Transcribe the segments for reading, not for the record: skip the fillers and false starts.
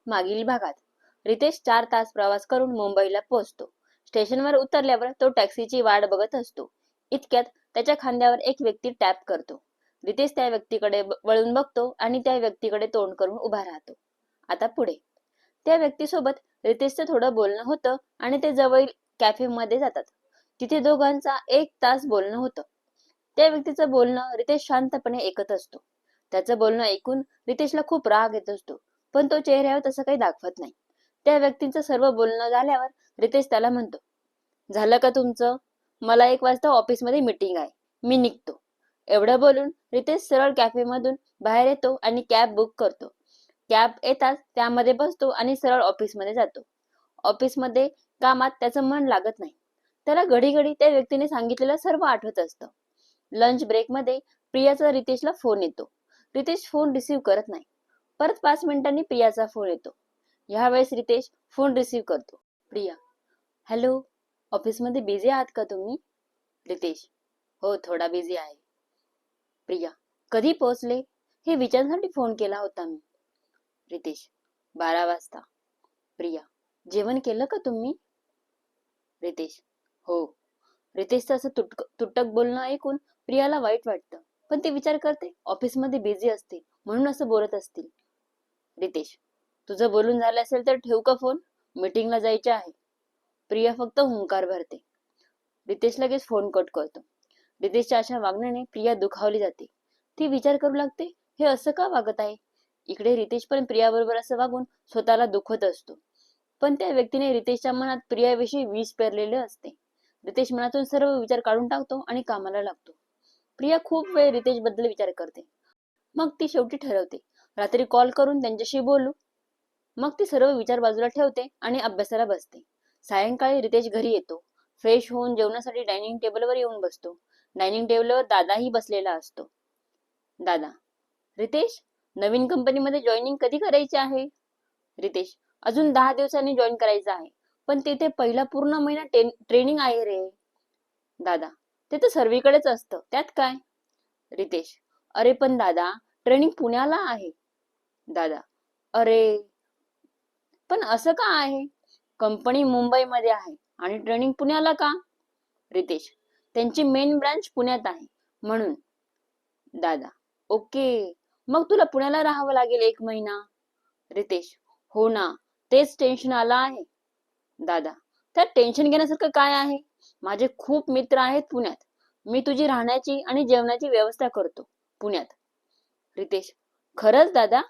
मागील भागात रितेश 4 तास प्रवास करून मुंबईला पोहोचतो. स्टेशनवर उतरल्यावर तो टॅक्सीची वाट बघत असतो. इतक्यात त्याच्या खांद्यावर एक व्यक्ती टॅप करतो. रितेश त्या व्यक्तीकडे वळून बघतो आणि त्या व्यक्तीकडे तोंड करून उभा राहतो. आता पुढे त्या व्यक्तीसोबत रितेशचं थोडं बोलणं होतं आणि ते जवळ कॅफेमध्ये जातात. तिथे दोघांचा 1 तास बोलणं होतं. त्या व्यक्तीचं बोलणं रितेश शांतपणे ऐकत असतो. त्याचं बोलणं ऐकून रितेशला खूप राग येत असतो, पण तो चेहऱ्यावर तसं काही दाखवत नाही. त्या व्यक्तीचं सर्व बोलणं झाल्यावर रितेश त्याला म्हणतो, झालं का तुमचं? मला 1 वाजता ऑफिसमध्ये मीटिंग आहे, मी निघतो. एवढं बोलून रितेश सरळ कॅफेमधून बाहेर येतो आणि कॅब बुक करतो. कॅब येताच त्यामध्ये बसतो आणि सरळ ऑफिसमध्ये जातो. ऑफिसमध्ये कामात त्याचं मन लागत नाही. त्याला घडी घडी त्या व्यक्तीने सांगितलेलं सर्व आठवत असतं. लंच ब्रेकमध्ये प्रियाचा रितेशला फोन येतो. रितेश फोन रिसीव्ह करत नाही. परत 5 मिनिटांनी प्रियाचा फोन येतो. ह्यावेळेस रितेश फोन रिसीव्ह करतो. प्रिया, हॅलो, ऑफिसमध्ये बिझी आहात का तुम्ही? रितेश, हो, थोडा बिझी आहे. प्रिया, कधी पोहोचले? हे विचारण्यासाठी फोन केला होता मी. रितेश, 12 वाजता. प्रिया, जेवण केलं का तुम्ही? रितेश, हो. रितेशचं असं तुटक बोलणं ऐकून प्रियाला वाईट वाटतं, पण ती विचार करते ऑफिसमध्ये बिझी असते म्हणून असं बोलत असतील. रितेश, तुझं बोलून झालं असेल तर ठेवू का फोन? मीटिंगला जायचे आहे. प्रिया फक्त हुंकार भरते. रितेश लगेच फोन कट करतो. रितेशच्या अशा वागण्याने प्रिया दुखावली जाते. ती विचार करू लागते, हे असं का वागत आहे? इकडे रितेश पण प्रियाबरोबर असं वागून स्वतःला दुखवत असतो. पण त्या व्यक्तीने रितेशच्या मनात प्रियाविषयी विष पेरलेले असते. रितेश मनातून सर्व विचार काढून टाकतो आणि कामाला लागतो. प्रिया खूप वेळ रितेश बद्दल विचार करते. मग ती शेवटी ठरवते, रात्री कॉल करून त्यांच्याशी बोलू. मग ती सर्व विचार बाजूला ठेवते आणि अभ्यासाला बसते. सायंकाळी रितेश घरी येतो. फ्रेश होऊन जेवणासाठी डायनिंग टेबलवर येऊन बसतो. डायनिंग टेबलवर दादाही बसलेला असतो. दादा, रितेश, नवीन कंपनीमध्ये जॉईनिंग कधी करायचे आहे? रितेश, अजून 10 दिवसांनी जॉईन करायचं आहे, पण तिथे पहिला पूर्ण महिना ट्रेनिंग आहे रे. दादा, ते तर सर्वीकडेच असतं, त्यात काय? रितेश, अरे पण दादा, ट्रेनिंग पुण्याला आहे. दादा, अरे पण असं का आहे? कंपनी मुंबईमध्ये आहे आणि ट्रेनिंग पुण्याला का? रितेश, त्यांची मेन ब्रांच पुण्यात आहे म्हणून. दादा, ओके, मग तुला पुण्याला राहावं लागेल 1 महिना. रितेश, हो ना, तेच टेन्शन आलं आहे. दादा, त्यात टेन्शन घेण्यासारखं काय आहे? माझे खूप मित्र आहेत पुण्यात. मी तुझी राहण्याची आणि जेवणाची व्यवस्था करतो पुण्यात. रितेश, खरंच दादा?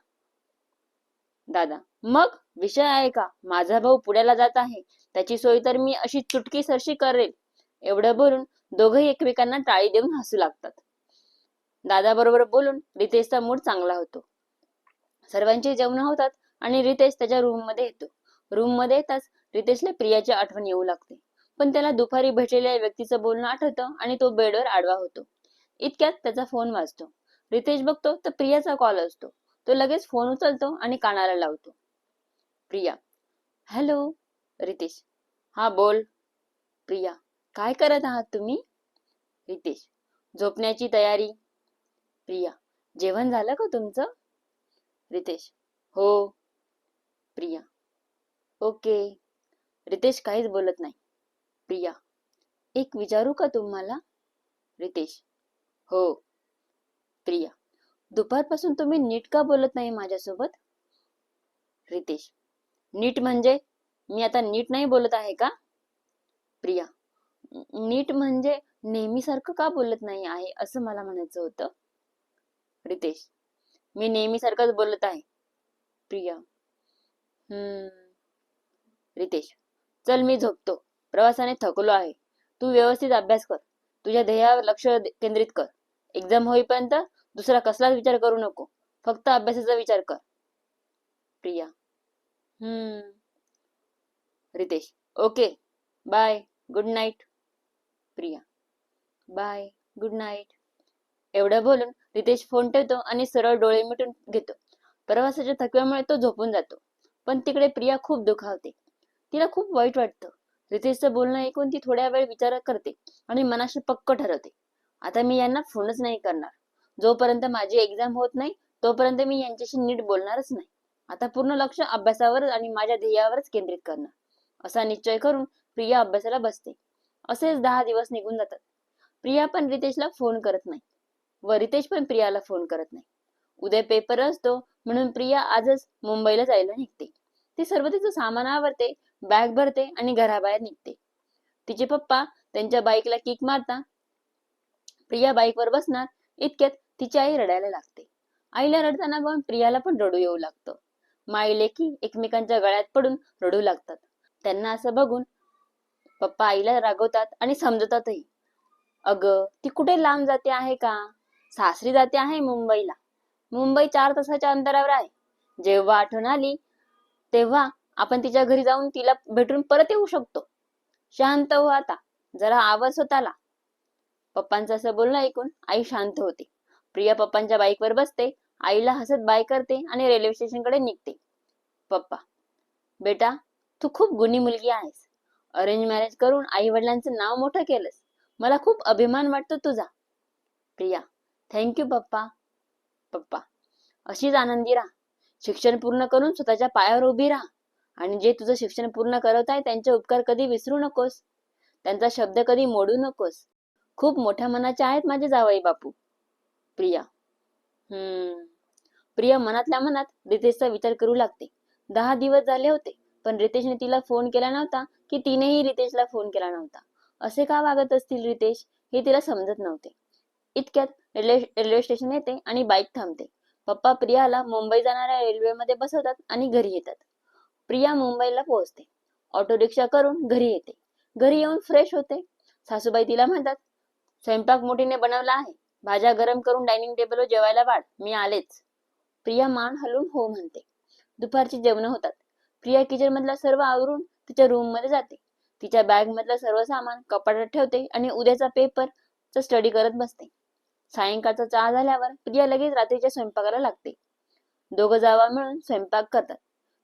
दादा, मग विषय आहे का? माझा भाऊ पुण्याला जात आहे, त्याची सोय तर मी अशी चुटकी सरशी करेल. एवढं बोलून दोघंही एकमेकांना टाळी देऊन हसू लागतात. दादा बरोबर बोलून रितेशचा मूड चांगला होतो. सर्वांची जेवण होतात आणि रितेश त्याच्या रूम मध्ये येतो. रूम मध्ये येताच रितेशला प्रियाची आठवण येऊ लागते. पण त्याला दुपारी भेटलेल्या व्यक्तीचं बोलणं आठवतं आणि तो बेडवर आडवा होतो. इतक्यात त्याचा फोन वाजतो. रितेश बघतो तर प्रियाचा कॉल असतो. तो लगेच फोन उचलतो आणि कानाला लावतो. प्रिया, हॅलो. रितेश, हा बोल. प्रिया, काय करत आहात तुम्ही? रितेश, झोपण्याची तयारी. प्रिया, जेवण झालं का तुमचं? रितेश, हो. प्रिया, ओके. रितेश काहीच बोलत नाही. प्रिया, एक विचारू का तुम्हाला? रितेश, हो. प्रिया, दुपारपासून तुम्ही नीट का बोलत नाही माझ्यासोबत? रितेश, नीट म्हणजे मी आता नीट नाही बोलत आहे का? प्रिया, नीट म्हणजे नेहमीसारखं का बोलत नाही आहे असं मला म्हणायचं होतं. रितेश, मी नेहमीसारखंच बोलत आहे. प्रिया, रितेश, चल मी झोपतो. प्रवासाने थकलो आहे. तू व्यवस्थित अभ्यास कर. तुझ्या ध्येयावर लक्ष केंद्रित कर. एक्झाम होईपर्यंत दुसरा कसलाच विचार करू नको. फक्त अभ्यासाचा विचार कर. Priya, Ritesh, okay, bye, good night. Priya, bye, good night. एवढं बोलून रितेश फोन ठेवतो आणि सरळ डोळे मिटून घेतो. प्रवासाच्या थकव्यामुळे तो झोपून जातो. पण तिकडे प्रिया खूप दुखावते. तिला खूप वाईट वाटतं. रितेशचं बोलणं ऐकून ती थोड्या वेळ विचार करते आणि मनाशी पक्क ठरवते, आता मी यांना फोनच नाही करणार. जोपर्यंत माझी एक्झाम होत नाही तोपर्यंत मी यांच्याशी नीट बोलणारच नाही. आता पूर्ण लक्ष अभ्यासावर आणि माझ्या ध्येयावरच केंद्रित करणार, असा निश्चय करून प्रिया अभ्यासाला बसते. असेच 10 दिवस निघून जातात. प्रिया पण रितेशला फोन करत नाही व रितेश पण प्रियाला फोन करत नाही. उद्या पेपर असतो म्हणून प्रिया आजच मुंबईला जायला निघते. ती सर्व तिचं सामान आवरते, बॅग भरते आणि घराबाहेर निघते. तिचे पप्पा त्यांच्या बाईकला किक मारता. प्रिया बाईकवर बसणार इतक्यात तिची आई रडायला लागते. आईला रडताना बघून प्रियाला पण रडू येऊ लागतं. माई लेकी एकमेकांच्या गळ्यात पडून रडू लागतात. त्यांना असं बघून पप्पा आईला रागवतात आणि समजवतातही. अगं, ती कुठे लांब जाते आहे का? सासरी जाते आहे मुंबईला. मुंबई 4 तासाच्या अंतरावर आहे. जेव्हा आठवण आली तेव्हा आपण तिच्या घरी जाऊन तिला भेटून परत येऊ शकतो. शांत हो आता, जरा आवाज स्वतःला. पप्पांचं असं बोलणं ऐकून आई शांत होते. प्रिया पप्पांच्या बाईकवर बसते, आईला हसत बाय करते आणि रेल्वे स्टेशनकडे निघते. पप्पा, बेटा, तू खूप गुणी मुलगी आहेस. अरेंज मॅरेज करून आई वडिलांचं नाव मोठं केलंस. मला खूप अभिमान वाटतो तुझा. प्रिया, थँक्यू पप्पा. पप्पा, अशीच आनंदी राहा. शिक्षण पूर्ण करून स्वतःच्या पायावर उभी राहा. आणि जे तुझं शिक्षण पूर्ण करत आहे त्यांचे उपकार कधी विसरू नकोस. त्यांचा शब्द कधी मोडू नकोस. खूप मोठ्या मनाचे आहेत माझे जावई बापू. प्रिया, प्रिया मनातल्या मनात रितेशचा विचार करू लागते. 10 दिवस झाले होते पण रितेशने तिला फोन केला नव्हता की तिनेही रितेशला फोन केला नव्हता. असे का वागत असतील रितेश हे तिला समजत नव्हते. इतक्यात रेल्वे स्टेशन येते आणि बाईक थांबते. पप्पा प्रियाला मुंबई जाणाऱ्या रेल्वेमध्ये बसवतात आणि घरी येतात. प्रिया मुंबईला पोहोचते. ऑटो रिक्षा करून घरी येते. घरी येऊन फ्रेश होते. सासूबाई तिला म्हणतात, स्वयंपाक मोठीने बनवला आहे. भाज्या गरम करून डायनिंग टेबलवर जेवायला वाढ, मी आलेच. प्रिया मान हलवून हो म्हणते. दुपारची जेवण होतात. प्रिया किचन मधला सर्व आवरून तिच्या रूम मध्ये जाते. तिच्या बॅग मधलं सर्व सामान कपाटात ठेवते आणि उद्याचा पेपरचा स्टडी करत बसते. सायंकाळचा चहा झाल्यावर प्रिया लगेच रात्रीच्या स्वयंपाकाला लागते. दोघं जावा मिळून स्वयंपाक करतात.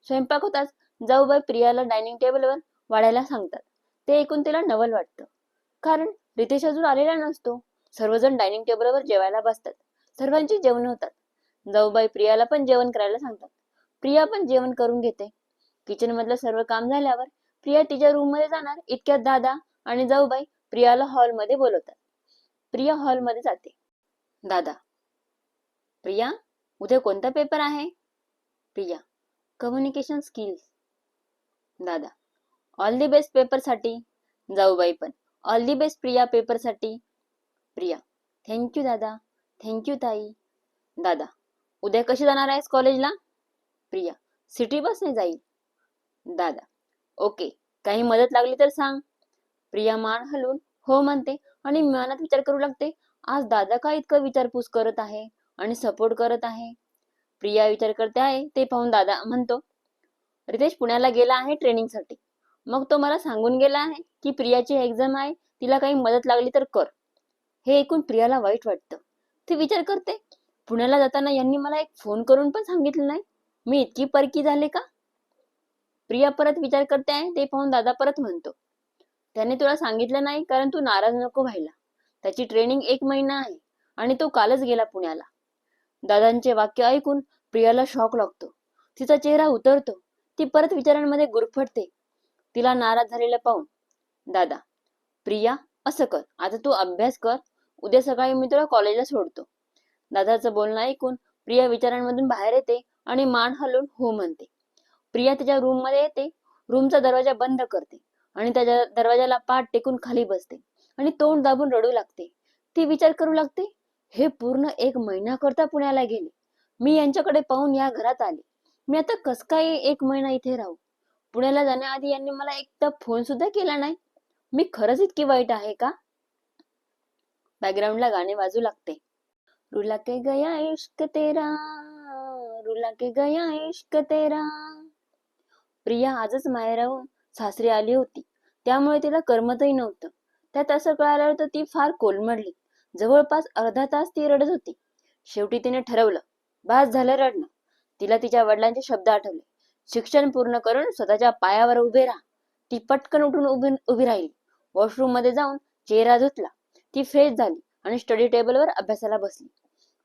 स्वयंपाक होताच जाऊबाई प्रियाला डायनिंग टेबलवर वाढायला सांगतात. ते ऐकून तिला नवल वाटतं, कारण रितेश अजून आलेला नसतो. सर्वजण डायनिंग टेबलवर जेवायला बसतात. सर्वांची जेवण होतात. जाऊबाई प्रियाला पण जेवण करायला सांगतात. प्रिया पण जेवण करून घेते. किचन मधलं सर्व काम झाल्यावर प्रिया तिच्या रूम मध्ये जाणार इतक्यात दादा आणि जाऊबाई प्रियाला हॉल मध्ये बोलवतात. प्रिया हॉल मध्ये जाते. दादा, प्रिया, उद्या कोणता पेपर आहे? Priya, communication skills. दादा, ऑल दी बेस्ट पेपर साठी. जाऊबाई पण, all the best Priya paper साठी. प्रिया, थँक्यू दादा. थँक्यू ताई. दादा, उद्या कशी जाणार आहेस कॉलेजला? प्रिया, सिटी बसने जाईल. दादा, ओके, काही मदत लागली तर सांग. प्रिया मान हलवून हो म्हणते आणि मनात विचार करू लागते, आज दादा का इतकं विचारपूस करत आहे आणि सपोर्ट करत आहे. प्रिया विचार करते आहे ते पाहून दादा म्हणतो, रितेश पुण्याला गेला आहे ट्रेनिंगसाठी. मग तो मला सांगून गेला आहे की प्रियाची एक्झाम आहे, तिला काही मदत लागली तर कर. हे ऐकून प्रियाला वाईट वाटतं. ती विचार करते, पुण्याला जाताना यांनी मला एक फोन करून पण सांगितलं नाही. मी इतकी परकी झाले का? प्रिया परत विचार करते आहे ते पाहून दादा परत म्हणतो, त्याने तुला सांगितलं नाही कारण तू नाराज नको व्हायला. त्याची ट्रेनिंग 1 महिना आहे आणि तो कालच गेला पुण्याला. दादांचे वाक्य ऐकून प्रियाला शॉक लागतो. तिचा चेहरा उतरतो. ती परत विचारांमध्ये गुरफटते. तिला नाराज झालेलं पाहून दादा, प्रिया, असं कर, आता तू अभ्यास कर. उद्या सकाळी मी तुला कॉलेजला सोडतो. दादाचं बोलणं ऐकून प्रिया विचारांमधून बाहेर येते आणि मान हलवून हो म्हणते. प्रिया तिच्या रूम मध्ये येते. रूमचा दरवाजा बंद करते आणि त्याच्या दरवाजाला पाठ टेकून खाली बसते आणि तोंड दाबून रडू लागते. ती विचार करू लागते, हे पूर्ण 1 महिना करता पुण्याला गेले. मी यांच्याकडे पाहून या घरात आले. मी आता कस काय 1 महिना इथे राहू? पुण्याला जाण्याआधी यांनी मला एकदा फोन सुद्धा केला नाही. मी खरंच इतकी वाईट आहे का? बॅकग्राऊंडला गाणे वाजू लागते. रुला के गया इश्क तेरा, रुला के गया इश्क तेरा. प्रिया आजच माहेराहून सासरी आली होती, त्यामुळे तिला करमतही नव्हतं. त्यात असं कळाल्यावर तर ती फार कोलमडली. जवळपास अर्धा तास ती रडत होती. शेवटी तिने ठरवलं, बास झालं रडणं. तिला तिच्या वडिलांचे शब्द आठवले, शिक्षण पूर्ण करून स्वतःच्या पायावर उभे राहा. ती पटकन उठून उभी राहिली. वॉशरूम मध्ये जाऊन चेहरा धुतला. ती फ्रेश झाली आणि स्टडी टेबलवर अभ्यासाला बसली.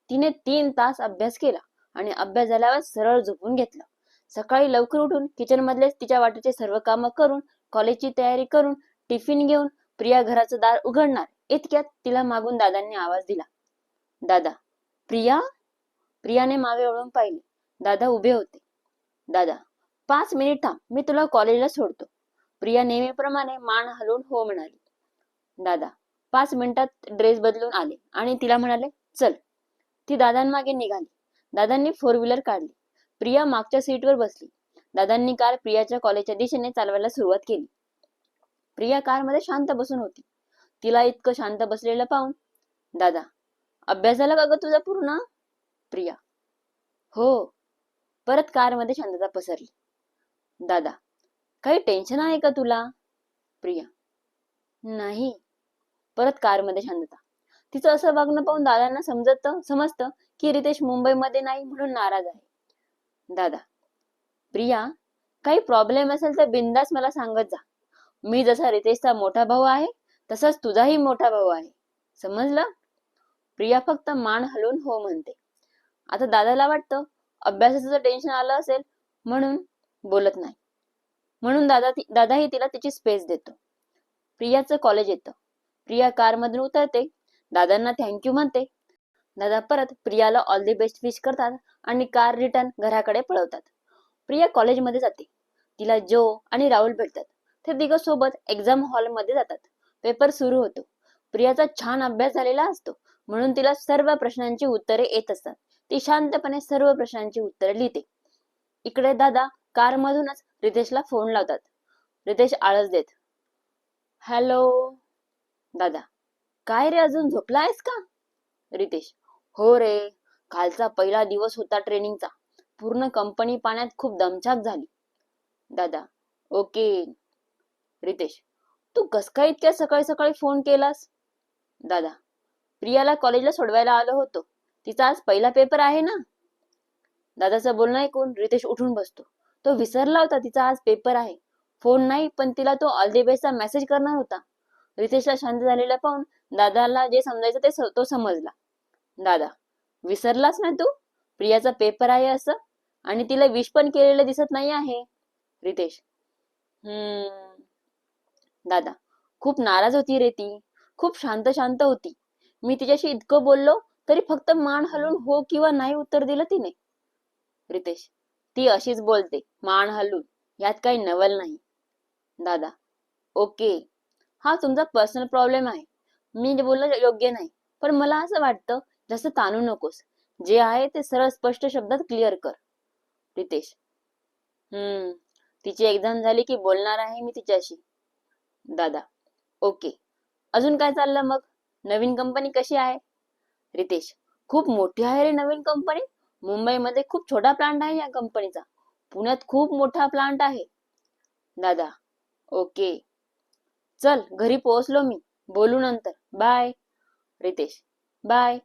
तिने 3 तास अभ्यास केला आणि अभ्यास झाल्यावर सरळ झोपून घेतलं. सकाळी लवकर उठून किचन मधले तिच्या वाटेचे सर्व कामं करून कॉलेजची तयारी करून टिफिन घेऊन प्रिया घराचं दार उघडणार इतक्यात तिला मागून दादांनी आवाज दिला. दादा. प्रिया. प्रियाने मागे वळून पाहिले. दादा उभे होते. दादा. 5 मिनिट थांब, मी तुला कॉलेजला सोडतो. प्रिया नेहमीप्रमाणे मान हलवून हो म्हणाली. दादा 5 मिनिटात ड्रेस बदलून आले आणि तिला म्हणाले चल. ती दादांमागे निघाली. दादांनी 4 व्हीलर काढली. प्रिया मागच्या सीटवर बसली. दादांनी कार प्रियाच्या कॉलेजच्या दिशेने चालवायला सुरुवात केली. प्रिया कारमध्ये शांत बसून होती. तिला इतकं शांत बसलेलं पाहून, दादा अभ्यास झाला का ग तुझा पूर्ण? प्रिया हो. परत कारमध्ये शांतता पसरली. दादा काही टेन्शन आहे का तुला? प्रिया नाही. परत कारमध्ये शांतता. तिचं असं वागणं पाहून दादांना समजतं की रितेश मुंबईमध्ये नाही म्हणून नाराज आहे. दादा प्रिया काही प्रॉब्लेम असेल तर बिंदास मला सांगत जा. मी जसा रितेशचा मोठा भाऊ आहे तसाच तुझाही मोठा भाऊ आहे, समजलं? प्रिया फक्त मान हलवून हो म्हणते. आता दादाला वाटतं अभ्यासाचं टेन्शन आलं असेल म्हणून बोलत नाही. म्हणून दादाही तिला तिची स्पेस देतो. प्रियाचं कॉलेज येतं. प्रिया कारमधून उतरते. दादांना थँक्यू म्हणते. दादा परत प्रियाला ऑल दी बेस्ट विश करतात आणि कार रिटर्न घराकडे पळवतात. प्रिया कॉलेजमध्ये जाते. तिला जो आणि राहुल भेटतात. ते तिघं सोबत एक्झाम हॉलमध्ये जातात. पेपर सुरू होतो. प्रियाचा छान अभ्यास झालेला असतो म्हणून तिला सर्व प्रश्नांची उत्तरे येत असतात. ती शांतपणे सर्व प्रश्नांची उत्तरे लिहिते. इकडे दादा कारमधूनच रितेशला फोन लावतात. रितेश आळस देत. हॅलो. दादा काय रे अजून झोपला आहेस का? रितेश हो रे, कालचा पहिला दिवस होता ट्रेनिंगचा. पूर्ण कंपनी पाण्यात खूप दमछाक झाली. दादा ओके. रितेश तू कस काय इतक्या सकाळी सकाळी फोन केलास? दादा प्रियाला कॉलेजला सोडवायला आलो होतो. तिचा आज पहिला पेपर आहे ना. दादाचं बोलणं ऐकून रितेश उठून बसतो. तो विसरला होता तिचा आज पेपर आहे. फोन नाही पण तिला तो ऑल दी बेस्टचा मेसेज करणार होता. रितेशला शांत झालेला पाहून दादाला जे समजायचं ते तो समजला. दादा विसरलास ना तू? प्रियाचा पेपर आहे असं, आणि तिला विश पण केलेलं दिसत नाही आहे. रितेश दादा खूप नाराज होती रे ती. खूप शांत शांत होती. मी तिच्याशी इतकं बोललो तरी फक्त मान हलवून हो किंवा नाही उत्तर दिलं तिने. रितेश ती अशीच बोलते, मान हलवून. यात काही नवल नाही. दादा ओके. हा तुमचा पर्सनल प्रॉब्लेम आहे. मी बोलणं योग्य नाही. पण मला असं वाटतं जास्त ताणू नकोस. जे आहे ते सरळ स्पष्ट शब्दात क्लिअर कर. रितेश तिची एक्झाम झाली की बोलणार आहे मी तिच्याशी. दादा ओके. अजून काय चाललं मग? नवीन कंपनी कशी आहे? रितेश खूप मोठी आहे रे नवीन कंपनी. मुंबईमध्ये खूप छोटा प्लांट आहे या कंपनीचा. पुण्यात खूप मोठा प्लांट आहे. दादा ओके. चल घरी पोहोचलो मी. बोलू नंतर. बाय. रितेश बाय.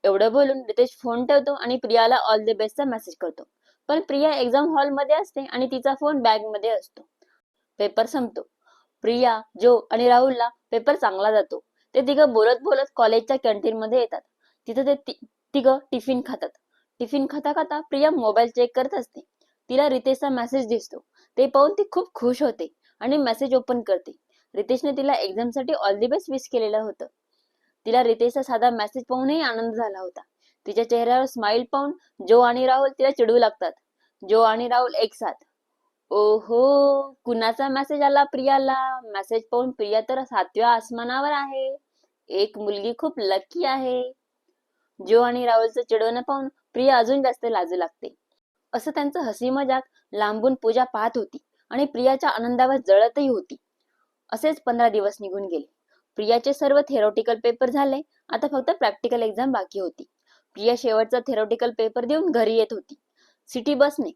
एवढं बोलून रितेश फोन ठेवतो आणि प्रियाला ऑल द बेस्टचा मेसेज करतो. पण प्रिया एक्झाम हॉल मध्ये असते आणि तिचा फोन बॅग मध्ये असतो. पेपर संपतो. प्रिया, जो आणि राहुलला पेपर चांगला जातो. ते तिघं बोलत बोलत कॉलेजच्या कॅन्टीन मध्ये येतात. तिथं ते तिघं टिफिन खातात. टिफिन खाता खाता प्रिया मोबाईल चेक करत असते. तिला रितेशचा मेसेज दिसतो. ते पाहून ती खूप खुश होते आणि मेसेज ओपन करते. रितेशने तिला एक्झाम साठी ऑल दी बेस्ट विश केलेलं होतं. तिला रितेशचा साधा मेसेज पाहूनही आनंद झाला होता. तिच्या चेहऱ्यावर स्माइल पाहून जो आणि राहुल तिला चिडवू लागतात. जो आणि राहुल एक साथ. ओहो, कुणाचा मेसेज आला प्रियाला? मेसेज पाहून प्रिया तर 7व्या आसमानावर आहे. एक मुलगी खूप लकी आहे. जो आणि राहुलचं चिडवणं पाहून प्रिया अजून जास्त लाजू लागते. असं त्यांचं हसी मजाक लांबून पूजा पाहत होती आणि प्रियाच्या आनंदावर जळतही होती. असेच 15 दिवस निघून गेले. प्रियाचे सर्व थेरोटिकल पेपर झाले. आता फक्त प्रॅक्टिकल एक्झाम बाकी होती. प्रिया शेवटचा थेरोटिकल पेपर देऊन घरी येत होती. सिटी बसने.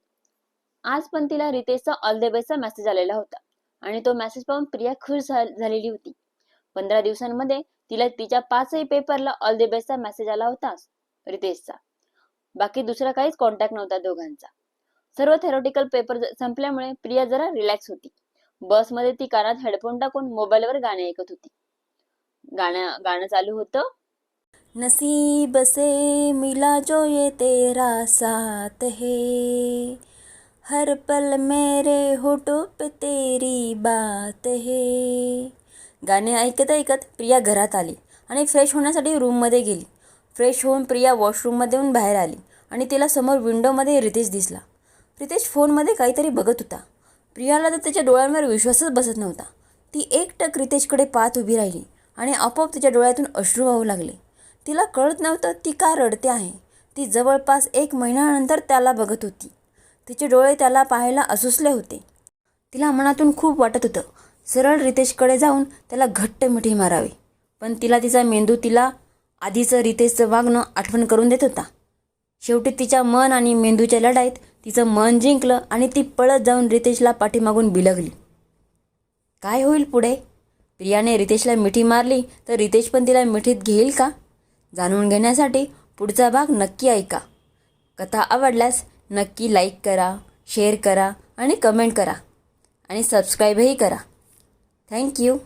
आज पण तिला रितेशचा ऑल द बेस्टचा मेसेज आलेला होता आणि तो मेसेज पाहून प्रिया खुश झालेली होती. 15 दिवसांमध्ये तिला तिच्या 5ही पेपरला ऑल द बेस्टचा मेसेज आला होता रितेशचा. बाकी दुसरा काहीच कॉन्टॅक्ट नव्हता दोघांचा. सर्व थेरोटिकल पेपर संपल्यामुळे प्रिया जरा रिलॅक्स होती. बसमध्ये ती कानात हेडफोन टाकून मोबाईलवर गाणे ऐकत होती. गाणं चालू होतं. नसीब से मिला जो ये तेरा साथ है, हर पल मेरे होठों पे तेरी बात है. गाणे ऐकत ऐकत प्रिया घरात आली आणि फ्रेश होण्यासाठी रूममध्ये गेली. फ्रेश होऊन प्रिया वॉशरूममध्ये येऊन बाहेर आली आणि तिला समोर विंडोमध्ये रितेश दिसला. रितेश फोनमध्ये काहीतरी बघत होता. प्रियाला तर त्याच्या डोळ्यांवर विश्वासच बसत नव्हता. ती एकटक रितेशकडे पाहत उभी राहिली आणि आपोआप तिच्या डोळ्यातून अश्रू वाहू लागले. तिला कळत नव्हतं ती का रडते आहे. ती जवळपास 1 महिन्यानंतर त्याला बघत होती. तिचे डोळे त्याला पाहायला असुसले होते. तिला मनातून खूप वाटत होतं सरळ रितेशकडे जाऊन त्याला घट्ट मिठी मारावी. पण तिचा मेंदू तिला आधीचं रितेशचं वागणं आठवण करून देत होता. शेवटी तिच्या मन आणि मेंदूच्या लढाईत तिचं मन जिंकलं आणि ती पळत जाऊन रितेशला पाठीमागून बिलगली. काय होईल पुढे? प्रियाने रितेशला मिठी मारली तर रितेश पण तिला मिठीत घेईल का? जाणून घेण्यासाठी पुढचा भाग नक्की ऐका. कथा आवडल्यास नक्की लाईक करा, शेअर करा आणि कमेंट करा आणि सबस्क्राईबही करा. थँक्यू.